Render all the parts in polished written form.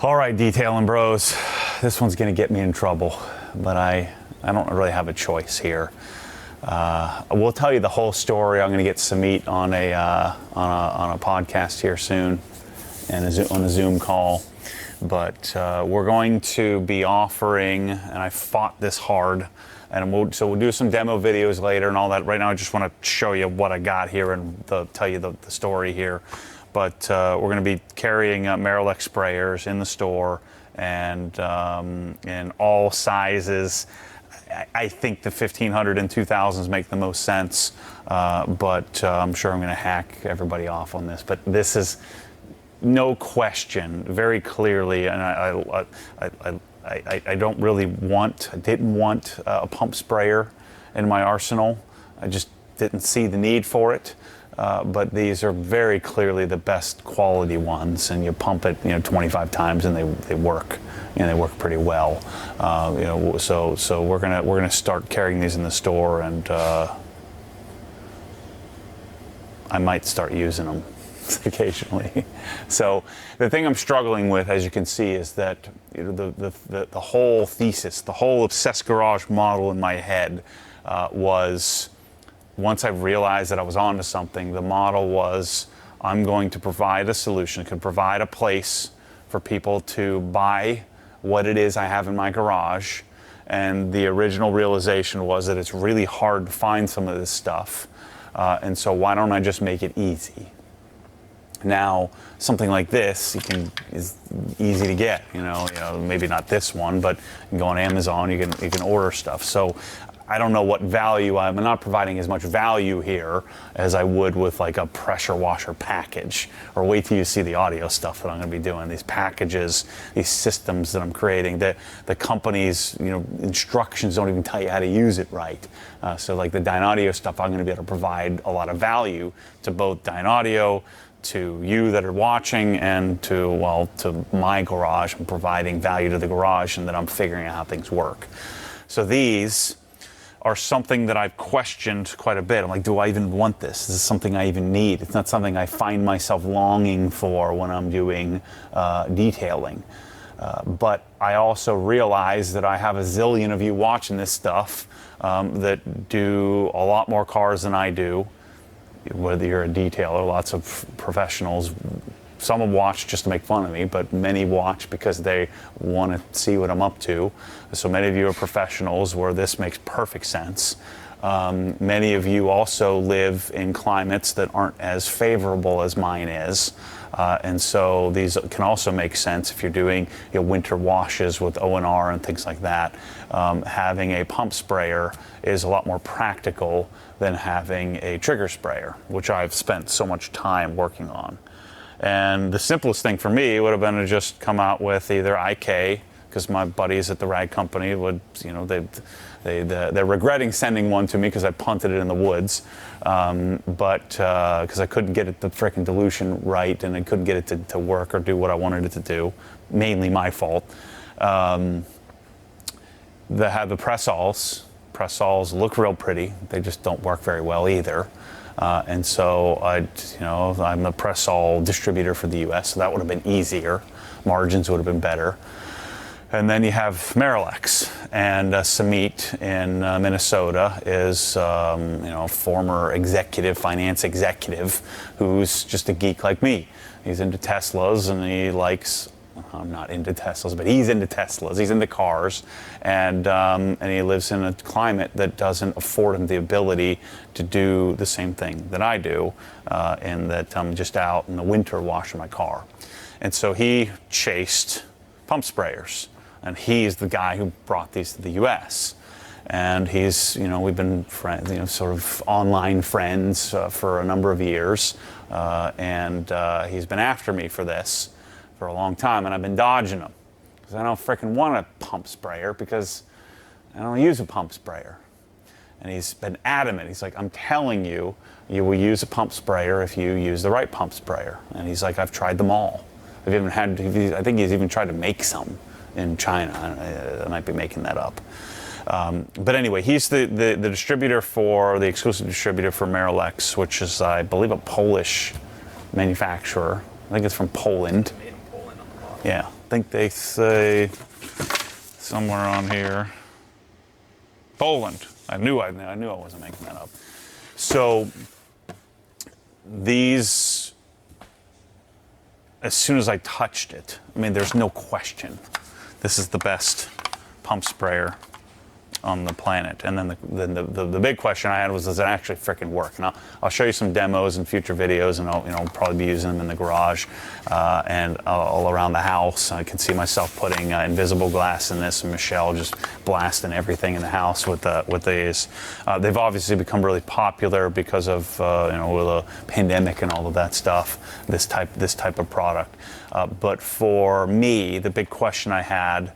All right, detailing bros, this one's gonna get me in trouble, but I don't really have a choice here. We'll tell you the whole story. I'm gonna get Samit on a podcast here soon, and on a Zoom call. But we're going to be offering, and I fought this hard, and so we'll do some demo videos later and all that. Right now, I just want to show you what I got here and tell you the story here. But we're going to be carrying Marolex sprayers in the store, and in all sizes. I think the 1500 and 2000s make the most sense, but I'm sure I'm going to hack everybody off on this. But this is no question, very clearly, and I don't really didn't want a pump sprayer in my arsenal. I just didn't see the need for it. But these are very clearly the best quality ones, and you pump it, 25 times, and they work. They work pretty well. So we're gonna start carrying these in the store, and I might start using them occasionally. So the thing I'm struggling with, as you can see, is that the whole thesis, the whole Obsessed Garage model in my head was. Once I realized that I was onto something, the model was I'm going to provide a solution, could provide a place for people to buy what it is I have in my garage. And the original realization was that it's really hard to find some of this stuff. And so why don't I just make it easy? Now, something like this is easy to get. Maybe not this one, but you can go on Amazon. You can order stuff. So I don't know what value. I'm not providing as much value here as I would with like a pressure washer package. Or wait till you see the audio stuff that I'm going to be doing. These packages, these systems that I'm creating. The company's instructions don't even tell you how to use it right. So like the Dynaudio stuff, I'm going to be able to provide a lot of value to both Dynaudio, to you that are watching, and to my garage. I'm providing value to the garage, and then I'm figuring out how things work. So these are something that I've questioned quite a bit. I'm like, do I even want this? Is this something I even need? It's not something I find myself longing for when I'm doing detailing. But I also realize that I have a zillion of you watching this stuff that do a lot more cars than I do. Whether you're a detailer, lots of professionals. Some will watch just to make fun of me, but many watch because they want to see what I'm up to. So many of you are professionals where this makes perfect sense. Many of you also live in climates that aren't as favorable as mine is. And so these can also make sense if you're doing winter washes with O&R and things like that. Having a pump sprayer is a lot more practical than having a trigger sprayer, which I've spent so much time working on. And the simplest thing for me would have been to just come out with either IK, because my buddies at the rag company would, they're regretting sending one to me because I punted it in the woods, but because I couldn't get the frickin' dilution right, and I couldn't get it to work or do what I wanted it to do, mainly my fault. They have the Pressols. Pressols look real pretty. They just don't work very well either. And so I'm a Pressol distributor for the U.S., so that would have been easier. Margins would have been better. And then you have Marolex, and Samit in Minnesota is former finance executive, who's just a geek like me. He's into Teslas, and he likes. I'm not into Teslas, but he's into Teslas. He's into cars, and he lives in a climate that doesn't afford him the ability to do the same thing that I do, in that I'm just out in the winter washing my car. And so he chased pump sprayers, and he's the guy who brought these to the U.S. And he's, we've been friends, sort of online friends for a number of years, and he's been after me for this for a long time, and I've been dodging him because I don't freaking want a pump sprayer because I don't use a pump sprayer. And he's been adamant. He's like, I'm telling you, you will use a pump sprayer if you use the right pump sprayer. And he's like, I've tried them all. I think he's even tried to make some in China. I might be making that up. But anyway, he's the distributor the exclusive distributor for Marolex, which is, I believe, a Polish manufacturer. I think it's from Poland. Made in Poland on the bottom. Yeah. think they say somewhere on here. Poland. I knew I wasn't making that up. So these, as soon as I touched it, I mean, there's no question, this is the best pump sprayer on the planet. And then the big question I had was, does it actually freaking work? Now, I'll show you some demos in future videos, and I'll probably be using them in the garage and all around the house. I can see myself putting invisible glass in this, and Michelle just blasting everything in the house with these. They've obviously become really popular because of with the pandemic and all of that stuff. This type of product. But for me, the big question I had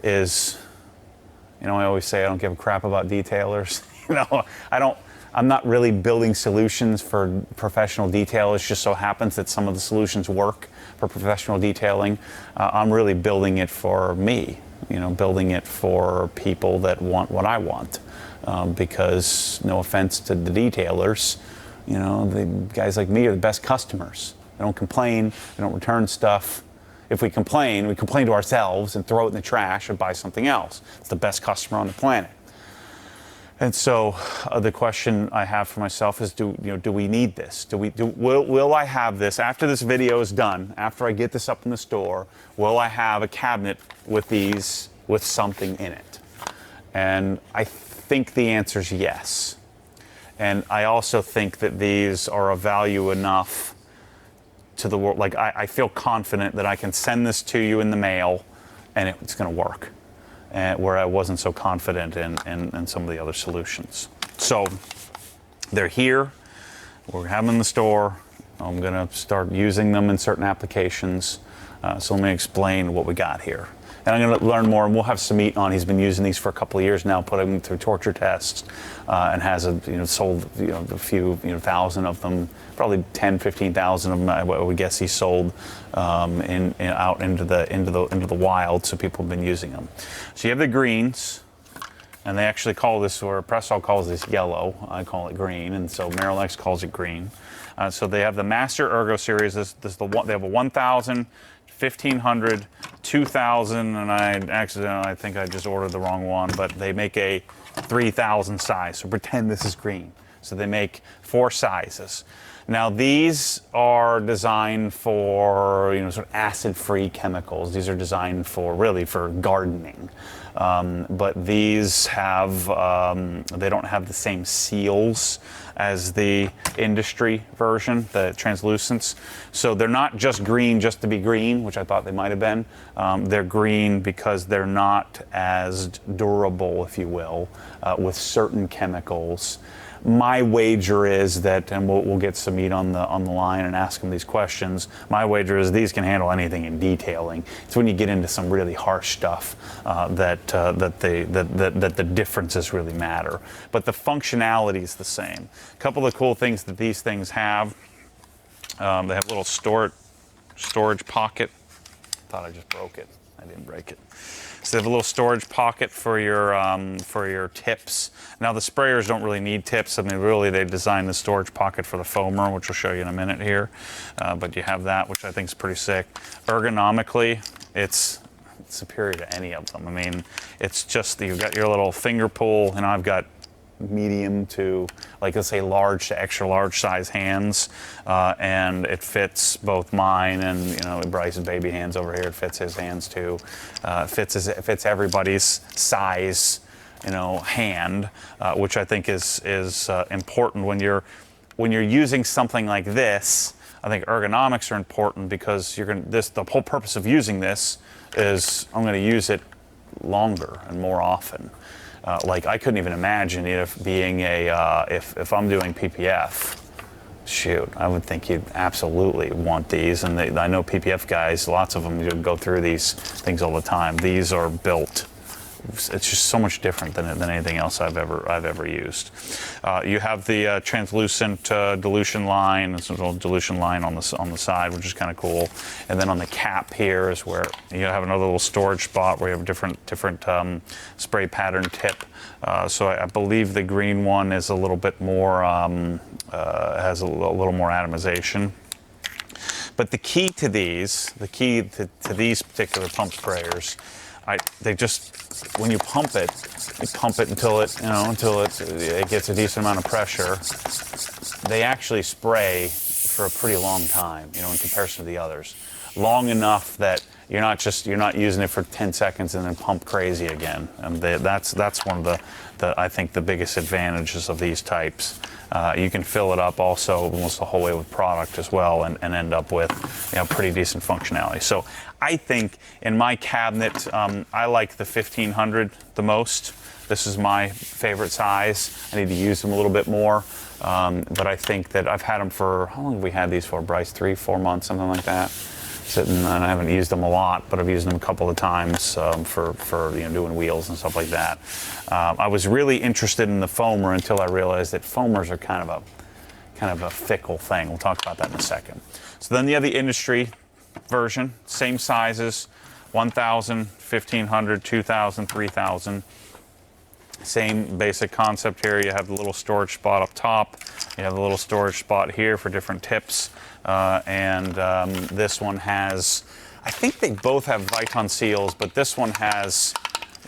is, I always say I don't give a crap about detailers. I'm not really building solutions for professional detailers. It just so happens that some of the solutions work for professional detailing. I'm really building it for me, building it for people that want what I want. Because no offense to the detailers, the guys like me are the best customers. They don't complain, they don't return stuff. If we complain to ourselves and throw it in the trash and buy something else. It's the best customer on the planet. And so the question I have for myself is, do we need this? Will I have this after this video is done? After I get this up in the store, will I have a cabinet with these with something in it? And I think the answer is yes. And I also think that these are of value enough to the world. Like, I feel confident that I can send this to you in the mail and it's going to work, where I wasn't so confident in some of the other solutions. So they're here, we're having them in the store. I'm going to start using them in certain applications. So let me explain what we got here. And I'm going to learn more, and we'll have Samit on. He's been using these for a couple of years now, putting them through torture tests, and has sold a few thousand of them, probably 10, 15,000 of them. I would guess he sold out into the wild. So people have been using them. So you have the greens, and they actually call this, or Pressol calls this yellow. I call it green, and so Marolex calls it green. So they have the Master Ergo series. They have a 1,000. 1,500, 2,000, and I think I just ordered the wrong one, but they make a 3,000 size. So pretend this is green. So they make 4 sizes. Now these are designed for sort of acid-free chemicals. These are designed for gardening. But these have they don't have the same seals as the industry version, the translucents. So they're not just green just to be green, which I thought they might have been. They're green because they're not as durable, if you will, with certain chemicals. My wager is that, and we'll get Samit on the line and ask him these questions. My wager is these can handle anything in detailing. It's when you get into some really harsh stuff that the differences really matter. But the functionality is the same. A couple of cool things that these things have. They have a little storage pocket. Thought I just broke it. I didn't break it. So they have a little storage pocket for your tips. Now the sprayers don't really need tips. I mean, really, they designed the storage pocket for the foamer, which I'll show you in a minute here. But you have that, which I think is pretty sick. Ergonomically, it's superior to any of them. I mean, it's just you've got your little finger pull, and I've got medium to, like, let's say large to extra large size hands, and it fits both mine and Bryce's baby hands over here. It fits his hands too. It fits everybody's size hand, which I think is important when you're using something like this. I think ergonomics are important because the whole purpose of using this is I'm going to use it longer and more often. Like, I couldn't even imagine if being if I'm doing PPF, shoot, I would think you'd absolutely want these. And I know PPF guys, lots of them go through these things all the time. These are built. It's just so much different than anything else I've ever used. You have the translucent dilution line. There's a little dilution line on the side, which is kind of cool. And then on the cap here is where you have another little storage spot where you have a different spray pattern tip. So I believe the green one is a little bit more has a little more atomization. But the key to these, to these particular pump sprayers, they just, when you pump it until it, until it gets a decent amount of pressure. They actually spray for a pretty long time, in comparison to the others. Long enough that you're not using it for 10 seconds and then pump crazy again. And that's one of the I think the biggest advantages of these types. You can fill it up also almost the whole way with product as well, and end up with pretty decent functionality. So I think in my cabinet, I like the 1500 the most. This is my favorite size. I need to use them a little bit more. But I think that I've had them for, how long have we had these for, Bryce? 3-4 months, something like that. Sitting, and I haven't used them a lot, but I've used them a couple of times for doing wheels and stuff like that. I was really interested in the foamer until I realized that foamers are kind of a fickle thing. We'll talk about that in a second. So then you have the industry version, same sizes, 1000, 1500, 2000, 3000. Same basic concept here. You have the little storage spot up top. You have a little storage spot here for different tips. And this one has, I think they both have Viton seals, but this one has,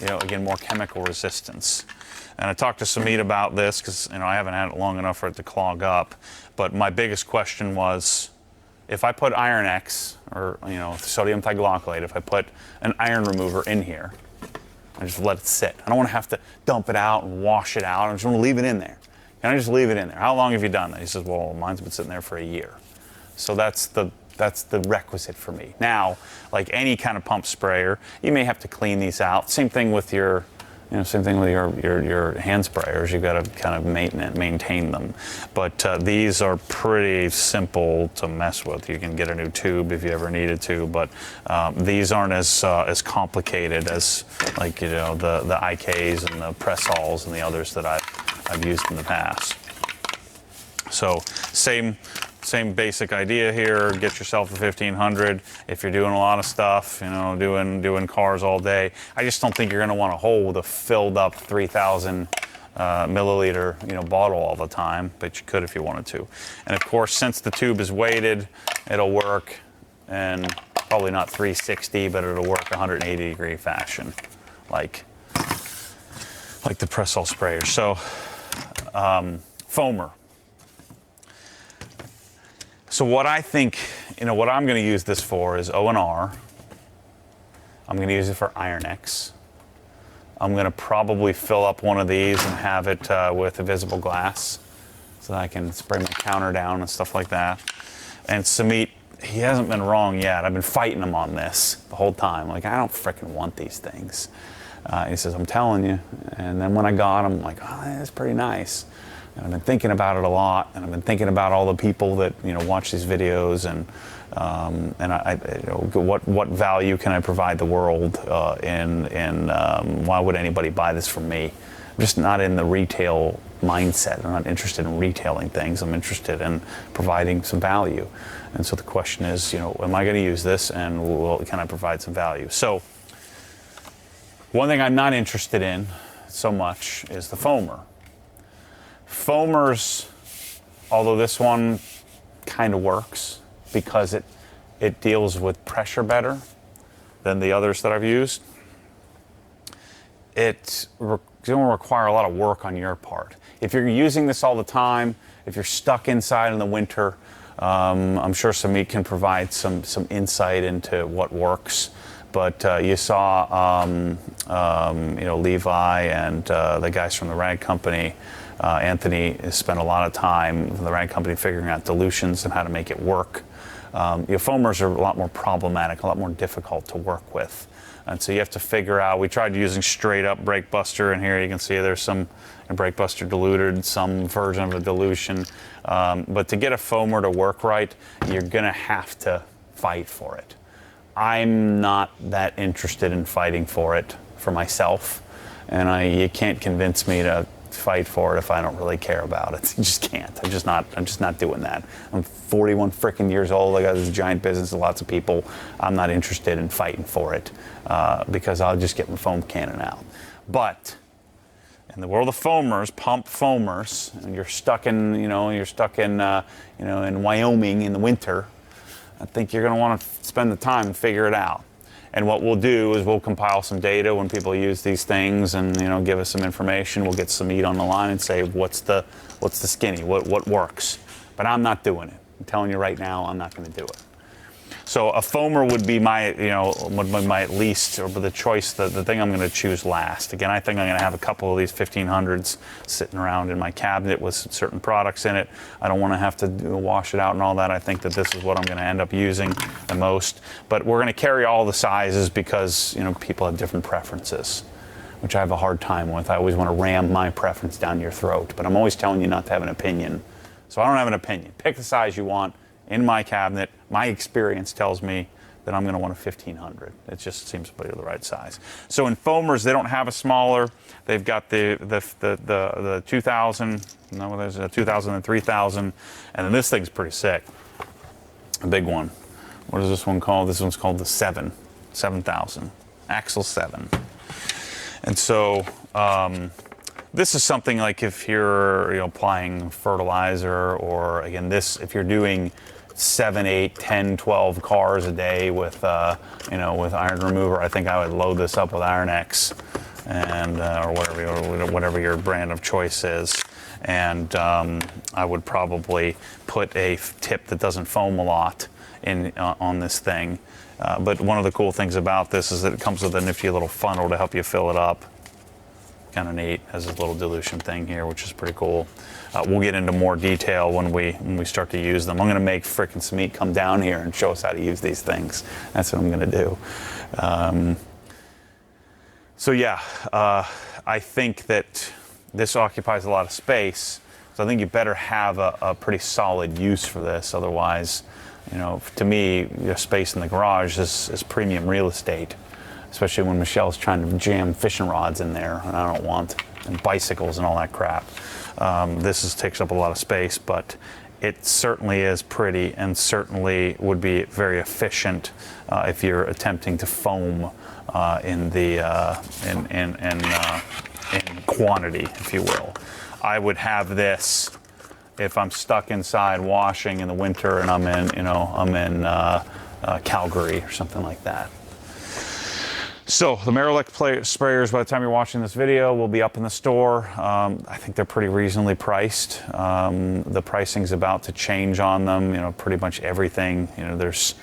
again, more chemical resistance. And I talked to Samit about this because, I haven't had it long enough for it to clog up. But my biggest question was, if I put Iron X, or, sodium thiglycolate, if I put an iron remover in here, I just let it sit. I don't want to have to dump it out and wash it out. I just want to leave it in there. Can I just leave it in there? How long have you done that? He says, well, mine's been sitting there for a year. So that's the requisite for me. Now, like any kind of pump sprayer, you may have to clean these out. Same thing with your hand sprayers. You've got to kind of maintain them. But these are pretty simple to mess with. You can get a new tube if you ever needed to, but these aren't as complicated as like the IKs and the Pressols and the others that I've used in the past. So same basic idea here. Get yourself a 1500 if you're doing a lot of stuff, doing cars all day. I just don't think you're going to want to hold a filled up 3000 milliliter bottle all the time, but you could if you wanted to. And of course, since the tube is weighted, it'll work, and probably not 360, but it'll work 180 degree fashion, like the Pressol sprayer. So foamer. So what I think, what I'm going to use this for is O&R. I'm going to use it for Iron X. I'm going to probably fill up one of these and have it with a visible glass so that I can spray my counter down and stuff like that. And Samit, he hasn't been wrong yet. I've been fighting him on this the whole time. Like, I don't freaking want these things. He says, I'm telling you. And then when I got them, I'm like, oh, that's pretty nice. And I've been thinking about it a lot, and I've been thinking about all the people that watch these videos, and what value can I provide the world, and why would anybody buy this from me? I'm just not in the retail mindset. I'm not interested in retailing things. I'm interested in providing some value. And so the question is, am I going to use this, and can I provide some value? So one thing I'm not interested in so much is the foamer. Foamers, although this one kind of works because it deals with pressure better than the others that I've used, it's going to require a lot of work on your part. If you're using this all the time, if you're stuck inside in the winter, I'm sure Samit can provide some insight into what works. But you saw, Levi and the guys from the rag company. Anthony has spent a lot of time with the rag company figuring out dilutions and how to make it work. Foamers are a lot more problematic, a lot more difficult to work with. And so you have to figure out, we tried using straight up brake buster, and here you can see there's some brake buster diluted, some version of a dilution. But to get a foamer to work right, you're gonna have to fight for it. I'm not that interested in fighting for it for myself, and you can't convince me to fight for it if I don't really care about it. You just can't. I'm just not doing that. I'm 41 freaking years old. I got this giant business with lots of people. I'm not interested in fighting for it because I'll just get my foam cannon out. But in the world of foamers, pump foamers, and you're stuck in in Wyoming in the winter, I think you're going to want to spend the time and figure it out. And what we'll do is we'll compile some data when people use these things, and give us some information. We'll get some meat on the line and say what's the skinny, what works. But I'm not doing it. I'm telling you right now, I'm not going to do it. So a foamer would be my, my least, or the choice, the thing I'm going to choose last. Again, I think I'm going to have a couple of these 1500s sitting around in my cabinet with certain products in it. I don't want to have to wash it out and all that. I think that this is what I'm going to end up using the most. But we're going to carry all the sizes because, people have different preferences, which I have a hard time with. I always want to ram my preference down your throat, but I'm always telling you not to have an opinion. So I don't have an opinion. Pick the size you want. In my cabinet, my experience tells me that I'm going to want a 1500. It just seems to be the right size. So in foamers, they don't have a smaller. They've got the 2000. No, there's a 2000 and 3000, and then this thing's pretty sick. A big one. What is this one called? This one's called the 7000. Axle 7. And so this is something like if you're applying fertilizer, or again, if you're doing 7, 8, 10, 12 cars a day with with iron remover, I think I would load this up with Iron X, and or whatever your brand of choice is, and I would probably put a tip that doesn't foam a lot on this thing. But one of the cool things about this is that it comes with a nifty little funnel to help you fill it up. Kind of neat. Has a little dilution thing here, which is pretty cool. We'll get into more detail when we start to use them. I'm going to make frickin' Smeet come down here and show us how to use these things. That's what I'm going to do. So yeah, I think that this occupies a lot of space. So I think you better have a pretty solid use for this. Otherwise, to me, your space in the garage is premium real estate. Especially when Michelle's trying to jam fishing rods in there, and I don't want, and bicycles and all that crap. This takes up a lot of space, but it certainly is pretty, and certainly would be very efficient if you're attempting to foam in quantity, if you will. I would have this if I'm stuck inside washing in the winter and I'm in Calgary or something like that. So the Marolex sprayers, by the time you're watching this video, will be up in the store. I think they're pretty reasonably priced. The pricing's about to change on them. Pretty much everything. There's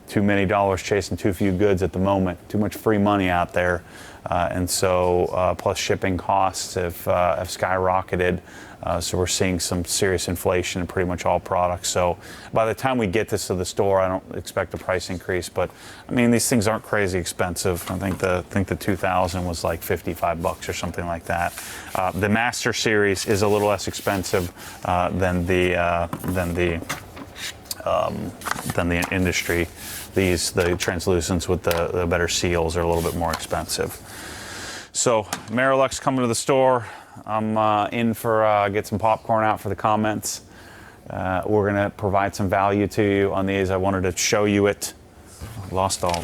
too many dollars chasing too few goods at the moment. Too much free money out there, and so plus shipping costs have skyrocketed. So we're seeing some serious inflation in pretty much all products. So by the time we get this to the store, I don't expect a price increase. But I mean, these things aren't crazy expensive. I think the 2000 was like $55 or something like that. The Master Series is a little less expensive than the industry. The translucents with the better seals are a little bit more expensive. So Marolex coming to the store. I'm in for get some popcorn out for the comments. We're going to provide some value to you on these. I wanted to show you it. Lost all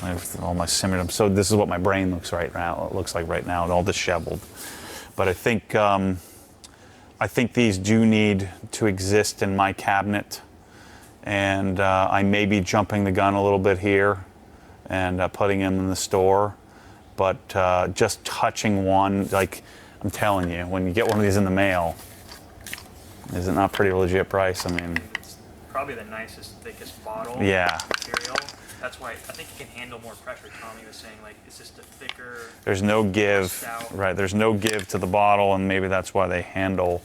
my symmetry. So this is what my brain looks like right now, all disheveled. But I think these do need to exist in my cabinet, and I may be jumping the gun a little bit here and putting them in the store. But just touching one, like, I'm telling you, when you get one of these in the mail, is it not pretty legit price? I mean, it's probably the nicest, thickest bottle material. That's why I think it can handle more pressure. Tommy was saying, like, it's just a thicker. There's no give, right? There's no give to the bottle, and maybe that's why they handle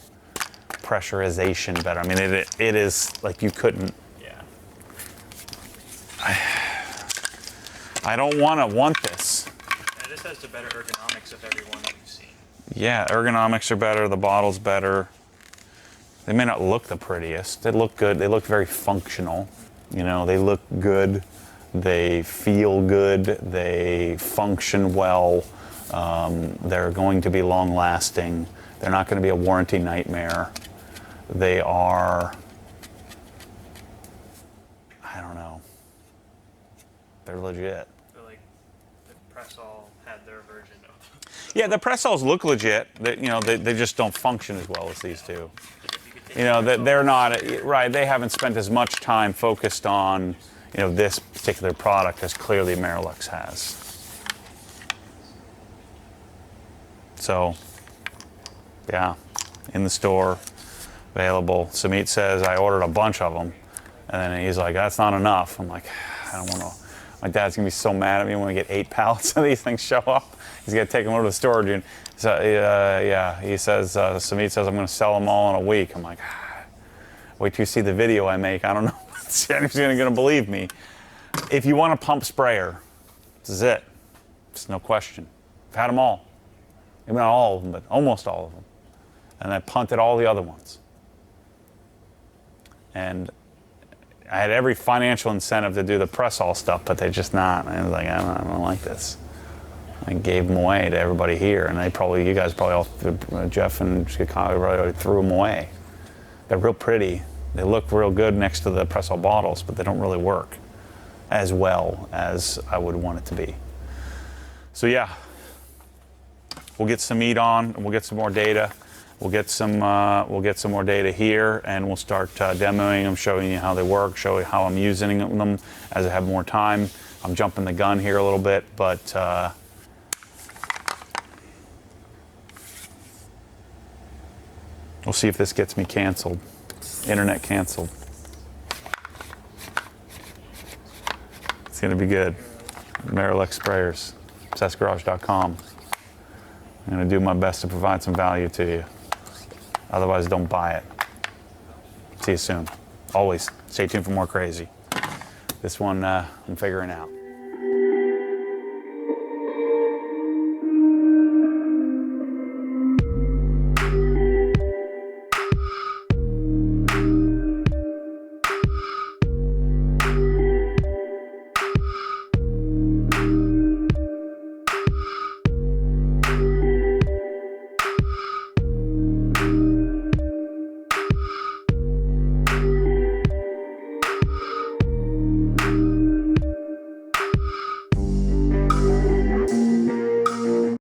pressurization better. I mean, it is like you couldn't. Yeah. I don't want this. And this has the better ergonomics of every one that we've seen. Yeah, ergonomics are better. The bottle's better. They may not look the prettiest. They look good. They look very functional. They look good. They feel good. They function well. They're going to be long lasting. They're not going to be a warranty nightmare. They are, I don't know. They're legit. So like the Pressol had their version of. Yeah, the Pressols look legit. They just don't function as well as these two. They're not right. They haven't spent as much time focused on, you know, this particular product as clearly Marolex has. So, yeah, in the store, available. Samit says I ordered a bunch of them, and then he's like, that's not enough. I'm like, I don't want to. My dad's gonna be so mad at me when we get 8 pallets of these things show up. He's gonna take them over to the storage. And so, yeah, he says, Samit says I'm gonna sell them all in a week. I'm like, wait till you see the video I make. I don't know if anybody's gonna believe me. If you want a pump sprayer, this is it. It's no question. I've had them all. Maybe not all of them, but almost all of them. And I punted all the other ones. And I had every financial incentive to do the Pressol stuff, but they're just not. I was like, I don't like this. I gave them away to everybody here, and you guys probably all, Jeff and Chicago probably threw them away. They're real pretty. They look real good next to the Pressol bottles, but they don't really work as well as I would want it to be. So yeah, we'll get some meat on, and we'll get some more data. We'll get some more data here, and we'll start demoing them, showing you how they work, show you how I'm using them as I have more time. I'm jumping the gun here a little bit, but we'll see if this gets me canceled, internet canceled. It's gonna be good. Marolex sprayers, obsessgarage.com. I'm gonna do my best to provide some value to you. Otherwise, don't buy it. See you soon. Always stay tuned for more crazy. This one, I'm figuring out.